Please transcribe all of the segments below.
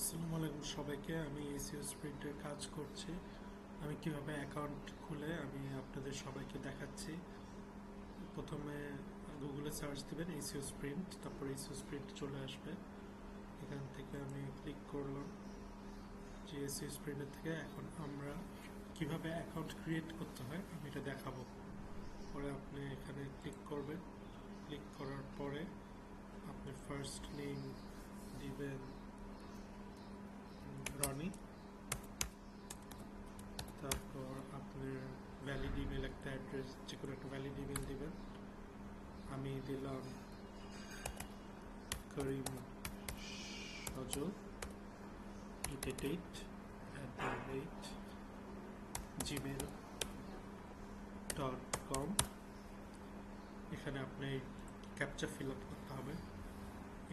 আসসালামু আলাইকুম সবাইকে। আমি এসইও স্প্রিন্টের কাজ করছি। আমি কিভাবে অ্যাকাউন্ট খুলে আমি আপনাদের সবাইকে দেখাচ্ছি। প্রথমে গুগলে সার্চ দিবেন এসইও স্প্রিন্ট, তারপর এসইও স্প্রিন্ট চলে আসবে। এখান থেকে আমি ক্লিক করলাম যে এসইও স্প্রিন্টের থেকে এখন আমরা কিভাবে অ্যাকাউন্ট ক্রিয়েট করতে হয় আমি এটা দেখাবো। পরে আপনি এখানে ক্লিক করবেন। ক্লিক করার পরে আপনি ফার্স্ট নেম দিবেন রনি, তারপর আপনার ভ্যালিড ইমেল একটা অ্যাড্রেস, যে কোনো একটা ভ্যালিড ইমেল দেবেন। আমি দিলাম করিম সজল 888@gmail.com। এখানে আপনি ক্যাপচা ফিল আপ করতে হবে,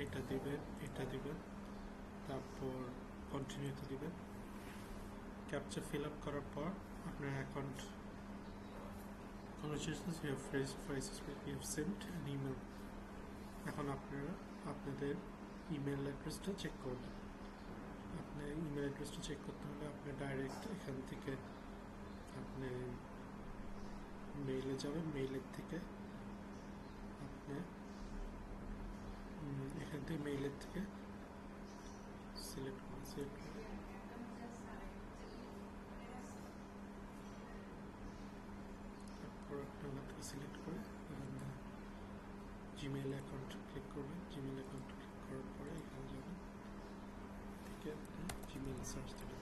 এটা দিবেন, তারপর কন্টিনিউতে দিবেন। ক্যাপচা ফিল আপ করার পর আপনার account congratulations, you have sent an email. এখন আপনারা আপনাদের ইমেল অ্যাড্রেসটা চেক করবেন। আপনার ইমেল অ্যাড্রেসটা চেক করতে হলে আপনি ডাইরেক্ট এখান থেকে আপনি মেইলে যাবেন। মেইলের থেকে আপনি এখান থেকে মেইলের থেকে সিলেক্ট করে সিলেক্ট করে জিমেইল অ্যাকাউন্ট ক্লিক করবেন। জিমেইল অ্যাকাউন্ট ক্লিক করার পরে এখানে যাবেন, থেকে আপনি জিমেইল সার্চ দেবেন।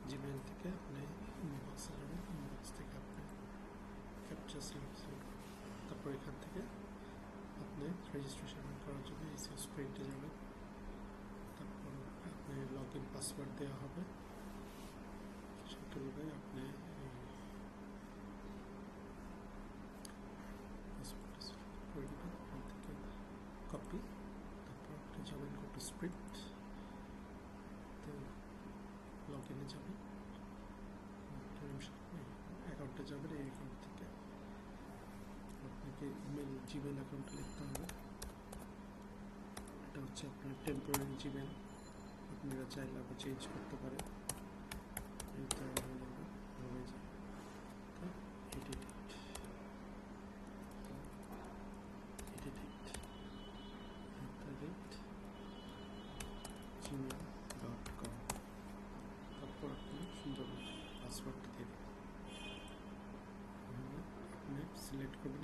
জিমেইল থেকে আপনি ইনবক্সে যাবেন। ইনবক্স থেকে আপনি ক্যাপচা সিলেক্ট করবেন। তারপর এখান থেকে আপনি রেজিস্ট্রেশন করার জন্য এসইও স্প্রিন্টে যাবেন। তারপর আপনি লগ ইন পাসওয়ার্ড দেওয়া হবে, সেটা অনুযায়ী আপনি করে দেবেন। ওখান থেকে কপি, তারপর আপনি যাবেন গো টু স্প্রিন্ট, তো লগ ইনে যাবেন, অ্যাকাউন্টে যাবেন। এই অ্যাকাউন্ট থেকে আপনাকে জিমেল অ্যাকাউন্টে লিখতে হবে। এটা হচ্ছে আপনার টেম্পোরারি জিমেল, আপনারা চাইলে আবার চেঞ্জ করতে পারেন। এটা হয়ে যায় gmail.com। তারপর আপনি সুন্দর পাসওয়ার্ডটা দিয়ে দেবেন। আপনি সিলেক্ট করবেন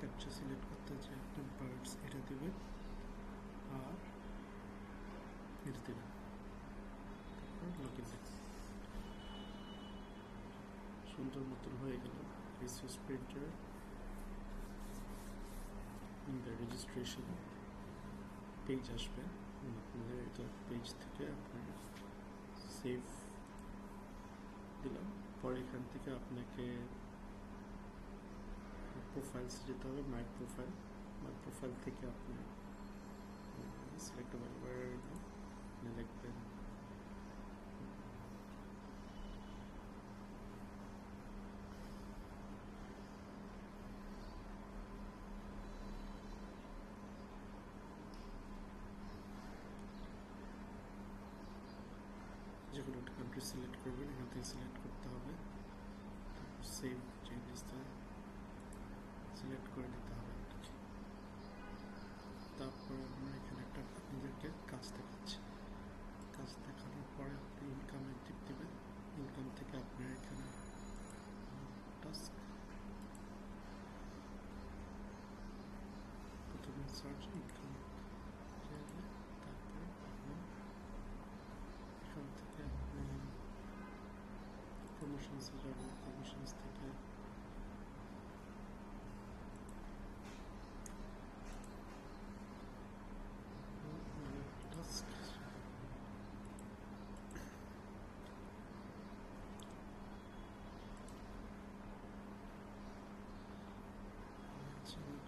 ক্যাপচা সিলেক্ট করতে হচ্ছে আপনি বার্ডস এটা দেবেন আর এটা দেবেন, তারপর লগ ইন দেবেন। সুন্দর মতন হয়ে গেল এসইও স্প্রিন্টের রেজিস্ট্রেশন পেজ আসবে। আপনাদের এটা পেজ থেকে আপনার সেভ দিলাম। পরে এখান থেকে আপনাকে প্রোফাইলস যেতে হবে। মাই প্রোফাইল থেকে আপনি সিলেক্ট আপনি লিখবেন যে কোনো একটা কান্ট্রি সিলেক্ট করবেন। এখান থেকে সিলেক্ট করতে হবে, তারপর সেভ চেঞ্জেসটা সিলেক্ট করে দিতে হবে। তারপর আমরা এখানে একটা আপনাদেরকে কাজ দেখাচ্ছি। কাজ দেখানোর পরে আপনি ইনকামে টিপ দেবেন। ইনকাম থেকে আপনার এখানে টাস্ক, প্রথমে সার্চ ইনকাম, তারপরে আপনার এখান থেকে আপনি প্রমোশনসে যাবেন। প্রমোশনস থেকে টাস্ক,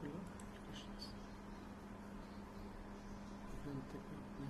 এগুলো অ্যাপ্লিকেশনস, এখান থেকে আপনি